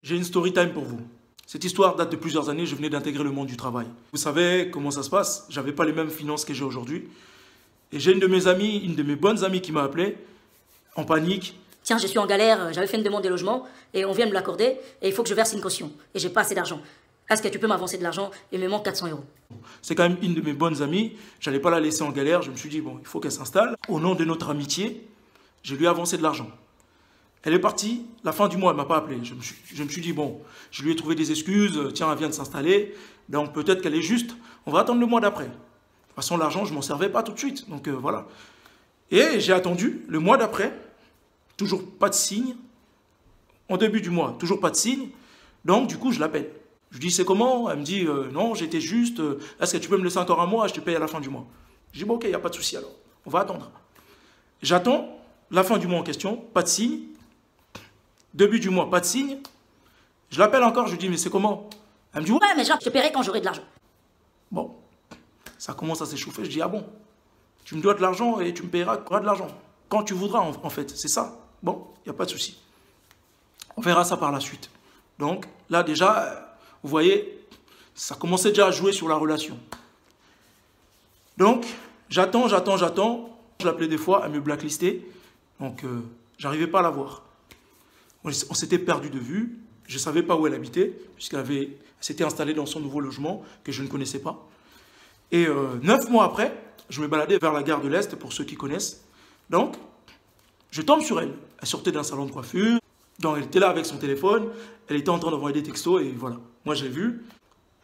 J'ai une story time pour vous. Cette histoire date de plusieurs années, je venais d'intégrer le monde du travail. Vous savez comment ça se passe, j'avais pas les mêmes finances que j'ai aujourd'hui. Et j'ai une de mes amies, une de mes bonnes amies qui m'a appelé, en panique. Tiens, je suis en galère, j'avais fait une demande de logement et on vient de me l'accorder et il faut que je verse une caution. Et j'ai pas assez d'argent. Est-ce que tu peux m'avancer de l'argent? Il me manque 400 €. C'est quand même une de mes bonnes amies, j'allais pas la laisser en galère, je me suis dit, bon, il faut qu'elle s'installe. Au nom de notre amitié, je lui ai avancé de l'argent. Elle est partie, la fin du mois, elle m'a pas appelé. Je me suis dit, bon, je lui ai trouvé des excuses, tiens, elle vient de s'installer, donc peut-être qu'elle est juste, on va attendre le mois d'après. De toute façon, l'argent, je m'en servais pas tout de suite, donc voilà. Et j'ai attendu le mois d'après, toujours pas de signe. En début du mois, toujours pas de signe, donc du coup, je l'appelle. Je lui dis, c'est comment? Elle me dit, non, j'étais juste, est-ce que tu peux me laisser encore un mois, je te paye à la fin du mois. Je dis, bon, ok, il n'y a pas de souci alors, on va attendre. J'attends, la fin du mois en question, pas de signe. Début du mois, pas de signe. Je l'appelle encore, je lui dis, mais c'est comment? Elle me dit, Ouais, mais genre, je te paierai quand j'aurai de l'argent. Bon, ça commence à s'échauffer. Je dis, ah bon, tu me dois de l'argent et tu me payeras de l'argent. Quand tu voudras, en fait, c'est ça. Bon, il n'y a pas de souci. On verra ça par la suite. Donc, là, déjà, vous voyez, ça commençait déjà à jouer sur la relation. Donc, j'attends. Je l'appelais des fois, elle me blacklistait. Donc, j'arrivais pas à la voir. On s'était perdu de vue. Je ne savais pas où elle habitait, puisqu'elle s'était installée dans son nouveau logement, que je ne connaissais pas. Et 9 mois après, je me baladais vers la gare de l'Est, pour ceux qui connaissent. Donc, je tombe sur elle. Elle sortait d'un salon de coiffure. Donc, elle était là avec son téléphone. Elle était en train d'envoyer des textos, et voilà. Moi, j'ai vu.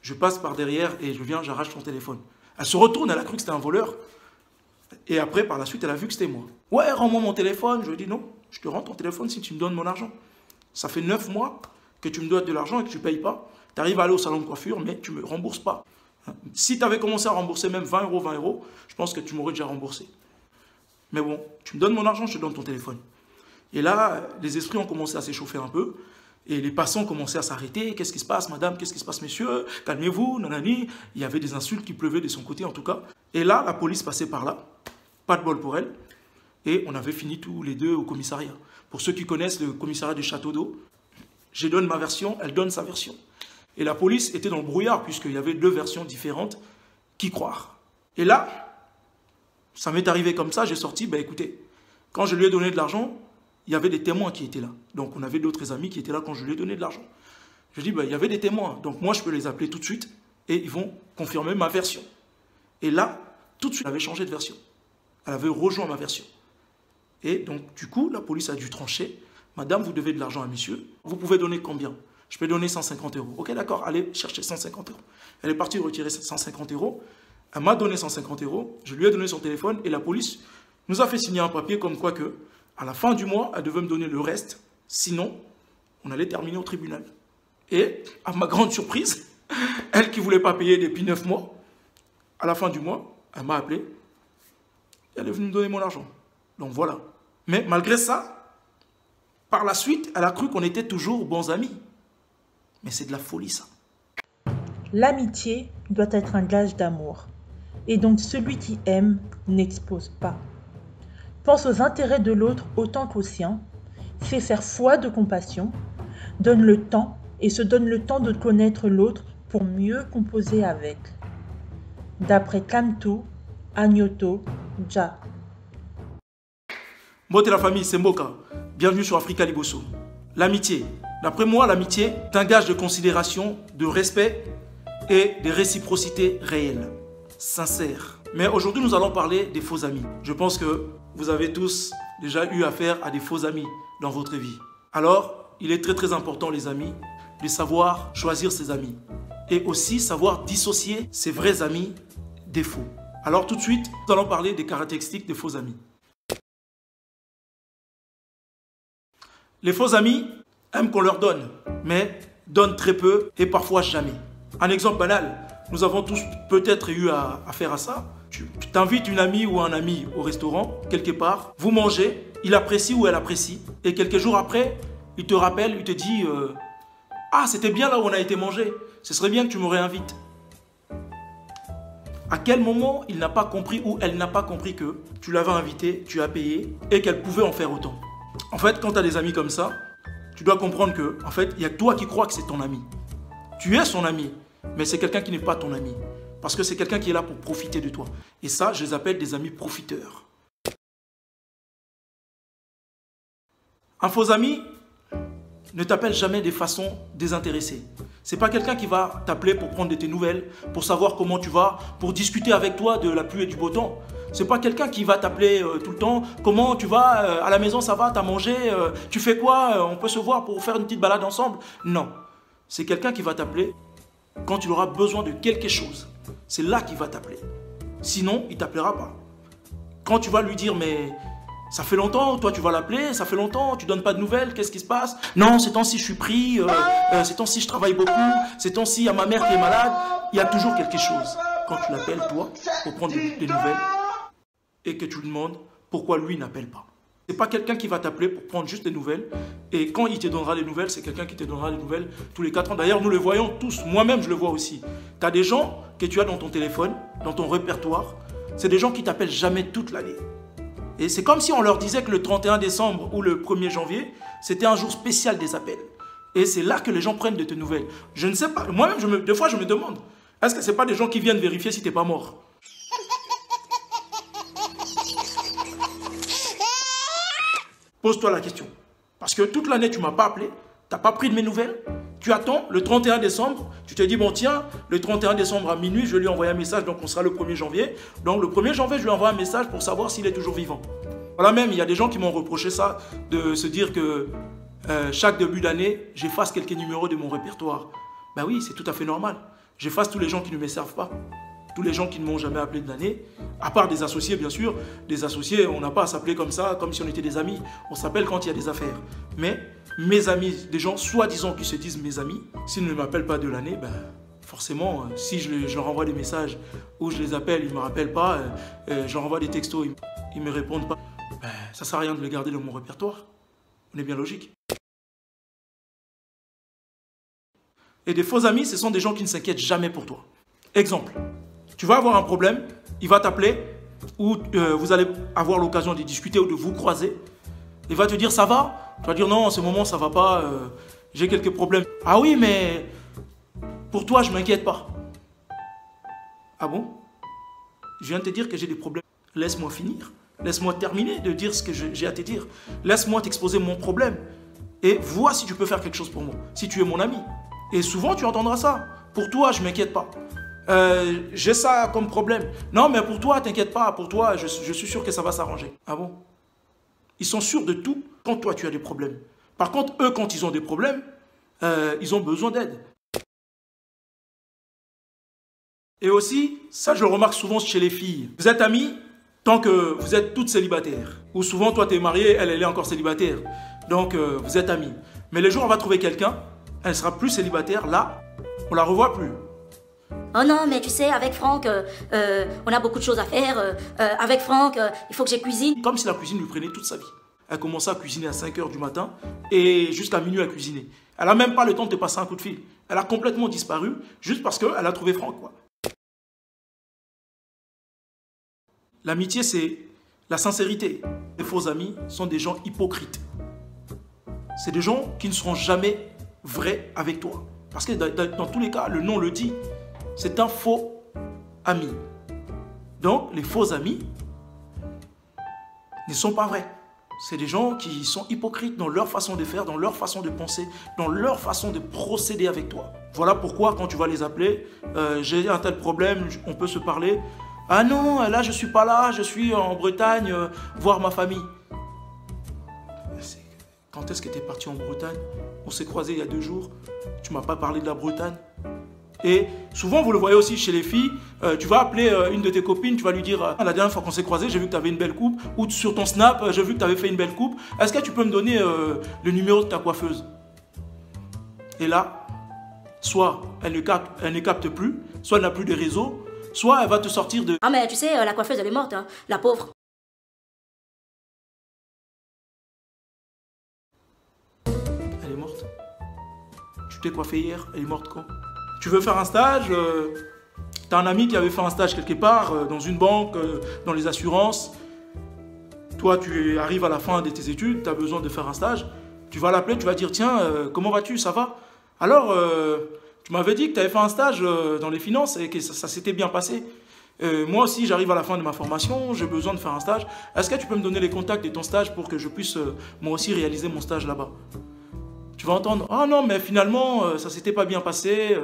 Je passe par derrière, et je viens, j'arrache son téléphone. Elle se retourne, elle a cru que c'était un voleur. Et après, par la suite, elle a vu que c'était moi. Ouais, rends-moi mon téléphone. Je lui ai dit non, je te rends ton téléphone si tu me donnes mon argent. Ça fait 9 mois que tu me dois de l'argent et que tu ne payes pas. Tu arrives à aller au salon de coiffure, mais tu ne me rembourses pas. Si tu avais commencé à rembourser même 20 €, je pense que tu m'aurais déjà remboursé. Mais bon, tu me donnes mon argent, je te donne ton téléphone. Et là, les esprits ont commencé à s'échauffer un peu. Et les passants commençaient à s'arrêter. Qu'est-ce qui se passe, madame? Qu'est-ce qui se passe, messieurs? Calmez-vous, nanani. Il y avait des insultes qui pleuvaient de son côté, en tout cas. Et là, la police passait par là. Pas de bol pour elle. Et on avait fini tous les deux au commissariat. Pour ceux qui connaissent le commissariat du Château d'Eau, je donne ma version, elle donne sa version. Et la police était dans le brouillard, puisqu'il y avait 2 versions différentes. Qui croire? Et là, ça m'est arrivé comme ça, j'ai sorti, ben écoutez, quand je lui ai donné de l'argent, il y avait des témoins qui étaient là. Donc on avait d'autres amis qui étaient là quand je lui ai donné de l'argent. Je dis, ben, il y avait des témoins, donc moi je peux les appeler tout de suite, et ils vont confirmer ma version. Et là, tout de suite, elle avait changé de version. Elle avait rejoint ma version. Et donc, du coup, la police a dû trancher. Madame, vous devez de l'argent à monsieur. Vous pouvez donner combien? Je peux donner 150 €. Ok, d'accord, allez chercher 150 €. Elle est partie retirer 150 €. Elle m'a donné 150 €. Je lui ai donné son téléphone et la police nous a fait signer un papier comme quoi que, à la fin du mois, elle devait me donner le reste. Sinon, on allait terminer au tribunal. Et, à ma grande surprise, elle qui ne voulait pas payer depuis 9 mois, à la fin du mois, elle m'a appelé. Elle est venue me donner mon argent. Donc voilà. Mais malgré ça, par la suite, elle a cru qu'on était toujours bons amis. Mais c'est de la folie, ça. L'amitié doit être un gage d'amour. Et donc celui qui aime n'expose pas. Pense aux intérêts de l'autre autant qu'aux siens. Fait faire foi de compassion. Donne le temps et se donne le temps de connaître l'autre pour mieux composer avec. D'après Kamto, Agnoto, Ja. Moi, la famille, c'est Mboka. Bienvenue sur Africa Liboso. L'amitié. D'après moi, l'amitié est un gage de considération, de respect et de réciprocité réelle, sincère. Mais aujourd'hui, nous allons parler des faux amis. Je pense que vous avez tous déjà eu affaire à des faux amis dans votre vie. Alors, il est très important, les amis, de savoir choisir ses amis. Et aussi savoir dissocier ses vrais amis des faux. Alors tout de suite, nous allons parler des caractéristiques des faux amis. Les faux amis aiment qu'on leur donne, mais donnent très peu et parfois jamais. Un exemple banal, nous avons tous peut-être eu affaire à ça. Tu t'invites une amie ou un ami au restaurant, quelque part, vous mangez, il apprécie ou elle apprécie, et quelques jours après, il te rappelle, il te dit « Ah, c'était bien là où on a été manger, ce serait bien que tu me réinvites. » À quel moment il n'a pas compris ou elle n'a pas compris que tu l'avais invité, tu as payé et qu'elle pouvait en faire autant? En fait, quand tu as des amis comme ça, tu dois comprendre que, en fait, il y a que toi qui crois que c'est ton ami. Tu es son ami, mais c'est quelqu'un qui n'est pas ton ami. Parce que c'est quelqu'un qui est là pour profiter de toi. Et ça, je les appelle des amis profiteurs. Un faux ami ne t'appelle jamais de façon désintéressée. C'est pas quelqu'un qui va t'appeler pour prendre de tes nouvelles, pour savoir comment tu vas, pour discuter avec toi de la pluie et du beau temps. C'est pas quelqu'un qui va t'appeler tout le temps. Comment tu vas, à la maison ça va, t'as mangé, tu fais quoi, on peut se voir pour faire une petite balade ensemble. Non. C'est quelqu'un qui va t'appeler quand tu auras besoin de quelque chose. C'est là qu'il va t'appeler. Sinon, il t'appellera pas. Quand tu vas lui dire, mais ça fait longtemps, toi tu vas l'appeler, ça fait longtemps, tu donnes pas de nouvelles, qu'est-ce qui se passe? Non, ces temps-ci je suis pris, ces temps-ci je travaille beaucoup, ces temps-ci il y a ma mère qui est malade. Il y a toujours quelque chose quand tu l'appelles, toi, pour prendre des nouvelles et que tu lui demandes pourquoi lui n'appelle pas. C'est pas quelqu'un qui va t'appeler pour prendre juste des nouvelles et quand il te donnera des nouvelles, c'est quelqu'un qui te donnera des nouvelles tous les 4 ans. D'ailleurs, nous le voyons tous, moi-même je le vois aussi. Tu as des gens que tu as dans ton téléphone, dans ton répertoire, c'est des gens qui t'appellent jamais toute l'année. Et c'est comme si on leur disait que le 31 décembre ou le 1er janvier, c'était un jour spécial des appels. Et c'est là que les gens prennent de tes nouvelles. Je ne sais pas, moi-même, des fois je me demande, est-ce que ce n'est pas des gens qui viennent vérifier si tu n'es pas mort? Pose-toi la question. Parce que toute l'année, tu ne m'as pas appelé, tu n'as pas pris de mes nouvelles. Tu attends le 31 décembre, tu te dis, bon tiens, le 31 décembre à minuit, je vais lui envoyer un message, donc on sera le 1er janvier. Donc le 1er janvier, je lui envoie un message pour savoir s'il est toujours vivant. Voilà, même, il y a des gens qui m'ont reproché ça, de se dire que chaque début d'année, j'efface quelques numéros de mon répertoire. Ben oui, c'est tout à fait normal. J'efface tous les gens qui ne me servent pas. Tous les gens qui ne m'ont jamais appelé de l'année, à part des associés bien sûr. Des associés, on n'a pas à s'appeler comme ça, comme si on était des amis. On s'appelle quand il y a des affaires. Mais mes amis, des gens soi-disant qui se disent mes amis, s'ils ne m'appellent pas de l'année, ben, forcément, si je leur envoie des messages ou je les appelle, ils ne me rappellent pas, je leur envoie des textos, ils ne me répondent pas, ben, ça ne sert à rien de les garder dans mon répertoire. On est bien logique. Et des faux amis, ce sont des gens qui ne s'inquiètent jamais pour toi. Exemple. Tu vas avoir un problème, il va t'appeler, ou vous allez avoir l'occasion de discuter ou de vous croiser. Il va te dire, ça va? Tu vas dire, non, en ce moment, ça va pas, j'ai quelques problèmes. Ah oui, mais pour toi, je ne m'inquiète pas. Ah bon? Je viens de te dire que j'ai des problèmes. Laisse-moi finir. Laisse-moi terminer de dire ce que j'ai à te dire. Laisse-moi t'exposer mon problème. Et vois si tu peux faire quelque chose pour moi, si tu es mon ami. Et souvent, tu entendras ça. Pour toi, je ne m'inquiète pas. J'ai ça comme problème. Non, mais pour toi, t'inquiète pas. Pour toi, je suis sûr que ça va s'arranger. Ah bon? Ils sont sûrs de tout quand toi, tu as des problèmes. Par contre, eux, quand ils ont des problèmes, ils ont besoin d'aide. Et aussi, ça, je le remarque souvent chez les filles. Vous êtes amis tant que vous êtes toutes célibataires. Ou souvent, toi, tu es marié, elle est encore célibataire. Donc, vous êtes amis. Mais le jour où on va trouver quelqu'un, elle sera plus célibataire. Là, on la revoit plus. Oh non, mais tu sais, avec Franck, on a beaucoup de choses à faire. Avec Franck, il faut que j'ai cuisine. Comme si la cuisine lui prenait toute sa vie. Elle commençait à cuisiner à 5 h du matin et jusqu'à minuit à cuisiner. Elle n'a même pas le temps de te passer un coup de fil. Elle a complètement disparu juste parce qu'elle a trouvé Franck, quoi. L'amitié, c'est la sincérité. Les faux amis sont des gens hypocrites. C'est des gens qui ne seront jamais vrais avec toi. Parce que dans tous les cas, le nom le dit. C'est un faux ami. Donc, les faux amis ne sont pas vrais. C'est des gens qui sont hypocrites dans leur façon de faire, dans leur façon de penser, dans leur façon de procéder avec toi. Voilà pourquoi, quand tu vas les appeler, j'ai un tel problème, on peut se parler. Ah non, là, je ne suis pas là, je suis en Bretagne, voir ma famille. Quand est-ce que tu es parti en Bretagne? On s'est croisés il y a 2 jours. Tu ne m'as pas parlé de la Bretagne. Et souvent, vous le voyez aussi chez les filles, tu vas appeler une de tes copines, tu vas lui dire la dernière fois qu'on s'est croisés, j'ai vu que tu avais une belle coupe, ou sur ton Snap, j'ai vu que tu avais fait une belle coupe. Est-ce que tu peux me donner le numéro de ta coiffeuse? Et là, soit elle ne capte plus, soit elle n'a plus de réseau, soit elle va te sortir de... Ah mais tu sais, la coiffeuse, elle est morte, hein, la pauvre. Elle est morte? Tu t'es coiffé hier, elle est morte quand? Tu veux faire un stage, tu as un ami qui avait fait un stage quelque part, dans une banque, dans les assurances. Toi, tu arrives à la fin de tes études, tu as besoin de faire un stage. Tu vas l'appeler, tu vas dire, tiens, comment vas-tu, ça va? Alors, tu m'avais dit que tu avais fait un stage dans les finances et que ça s'était bien passé. Moi aussi, j'arrive à la fin de ma formation, j'ai besoin de faire un stage. Est-ce que tu peux me donner les contacts de ton stage pour que je puisse moi aussi réaliser mon stage là-bas? Tu vas entendre, ah non, mais finalement, ça s'était pas bien passé.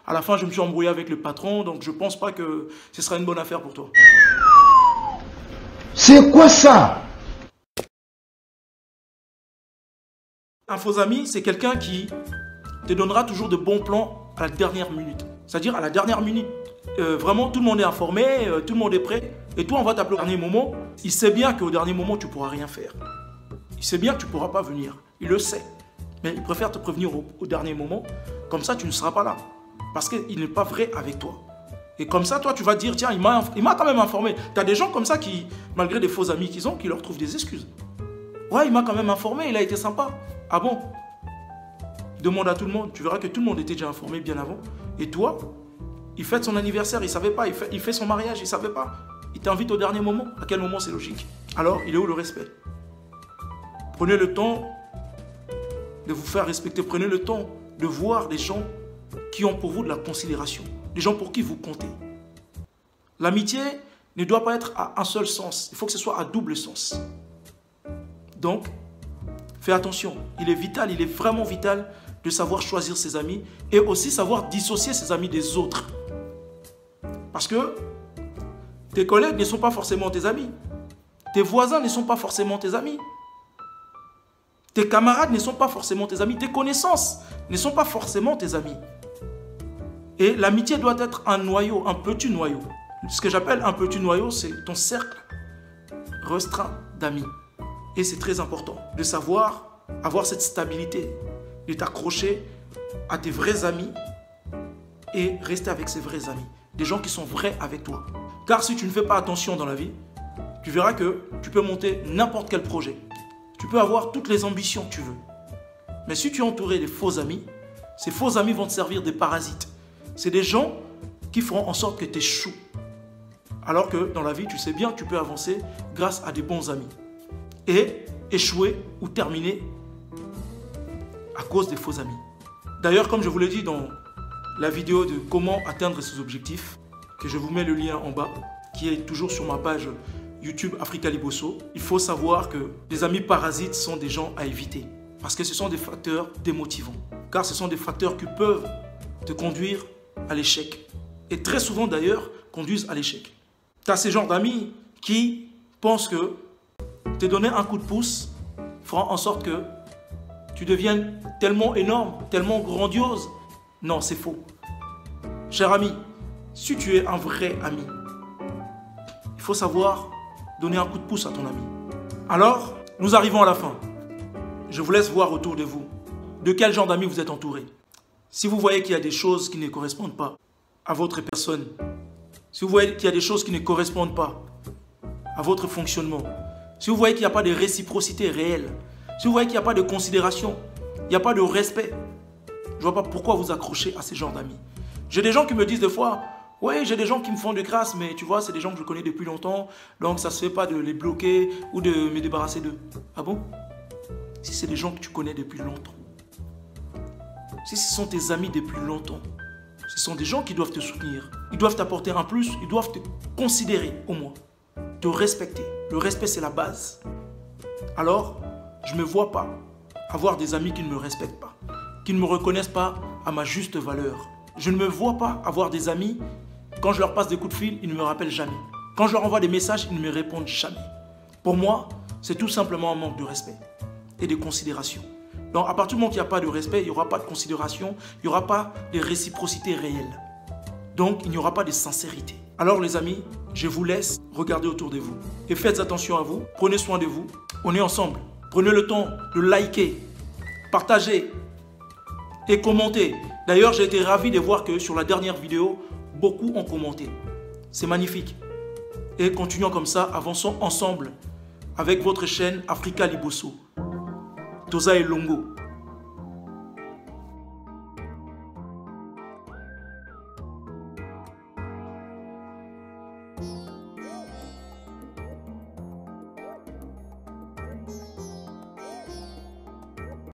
À la fin, je me suis embrouillé avec le patron, donc je pense pas que ce sera une bonne affaire pour toi. C'est quoi ça? Un faux ami, c'est quelqu'un qui te donnera toujours de bons plans à la dernière minute. C'est-à-dire à la dernière minute. Vraiment, tout le monde est informé, tout le monde est prêt. Et toi, on va t'appeler au dernier moment. Il sait bien qu'au dernier moment, tu ne pourras rien faire. Il sait bien que tu ne pourras pas venir. Il le sait. Mais il préfère te prévenir au dernier moment. Comme ça, tu ne seras pas là. Parce qu'il n'est pas vrai avec toi. Et comme ça, toi, tu vas dire, tiens, il m'a quand même informé. Tu as des gens comme ça qui, malgré des faux amis qu'ils ont, qui leur trouvent des excuses. Ouais, il m'a quand même informé, il a été sympa. Ah bon? Demande à tout le monde. Tu verras que tout le monde était déjà informé bien avant. Et toi, il fête son anniversaire, il ne savait pas. Il fait son mariage, il ne savait pas. Il t'invite au dernier moment. À quel moment c'est logique? Alors, il est où le respect? Prenez le temps de vous faire respecter. Prenez le temps de voir des gens qui ont pour vous de la considération. Des gens pour qui vous comptez. L'amitié ne doit pas être à un seul sens. Il faut que ce soit à double sens. Donc, fais attention. Il est vital, il est vraiment vital de savoir choisir ses amis et aussi savoir dissocier ses amis des autres. Parce que tes collègues ne sont pas forcément tes amis. Tes voisins ne sont pas forcément tes amis. Tes camarades ne sont pas forcément tes amis. Tes connaissances ne sont pas forcément tes amis. Et l'amitié doit être un noyau, un petit noyau. Ce que j'appelle un petit noyau, c'est ton cercle restreint d'amis. Et c'est très important de savoir avoir cette stabilité, de t'accrocher à tes vrais amis et rester avec ces vrais amis. Des gens qui sont vrais avec toi. Car si tu ne fais pas attention dans la vie, tu verras que tu peux monter n'importe quel projet. Tu peux avoir toutes les ambitions que tu veux. Mais si tu es entouré de faux amis, ces faux amis vont te servir des parasites. C'est des gens qui feront en sorte que tu échoues. Alors que dans la vie, tu sais bien que tu peux avancer grâce à des bons amis. Et échouer ou terminer à cause des faux amis. D'ailleurs, comme je vous l'ai dit dans la vidéo de comment atteindre ses objectifs, que je vous mets le lien en bas, qui est toujours sur ma page YouTube Africa Liboso, il faut savoir que les amis parasites sont des gens à éviter. Parce que ce sont des facteurs démotivants. Car ce sont des facteurs qui peuvent te conduire à l'échec. Et très souvent d'ailleurs, conduisent à l'échec. Tu as ces genres d'amis qui pensent que te donner un coup de pouce fera en sorte que tu deviennes tellement énorme, tellement grandiose. Non, c'est faux. Cher ami, si tu es un vrai ami, il faut savoir donner un coup de pouce à ton ami. Alors, nous arrivons à la fin. Je vous laisse voir autour de vous de quel genre d'amis vous êtes entouré. Si vous voyez qu'il y a des choses qui ne correspondent pas à votre personne, si vous voyez qu'il y a des choses qui ne correspondent pas à votre fonctionnement, si vous voyez qu'il n'y a pas de réciprocité réelle, si vous voyez qu'il n'y a pas de considération, il n'y a pas de respect, je ne vois pas pourquoi vous accrochez à ces genres d'amis. J'ai des gens qui me disent des fois, oui, j'ai des gens qui me font de grâce, mais tu vois, c'est des gens que je connais depuis longtemps, donc ça ne se fait pas de les bloquer ou de me débarrasser d'eux. Ah bon? Si c'est des gens que tu connais depuis longtemps, si ce sont tes amis depuis longtemps, ce sont des gens qui doivent te soutenir. Ils doivent t'apporter un plus, ils doivent te considérer au moins, te respecter. Le respect, c'est la base. Alors, je ne me vois pas avoir des amis qui ne me respectent pas, qui ne me reconnaissent pas à ma juste valeur. Je ne me vois pas avoir des amis, quand je leur passe des coups de fil, ils ne me rappellent jamais. Quand je leur envoie des messages, ils ne me répondent jamais. Pour moi, c'est tout simplement un manque de respect et de considération. Donc, à partir du moment qu'il n'y a pas de respect, il n'y aura pas de considération, il n'y aura pas de réciprocité réelle. Donc, il n'y aura pas de sincérité. Alors, les amis, je vous laisse regarder autour de vous. Et faites attention à vous, prenez soin de vous. On est ensemble. Prenez le temps de liker, partager et commenter. D'ailleurs, j'ai été ravi de voir que sur la dernière vidéo, beaucoup ont commenté. C'est magnifique. Et continuons comme ça, avançons ensemble avec votre chaîne Africa Liboso. Toza et Longo.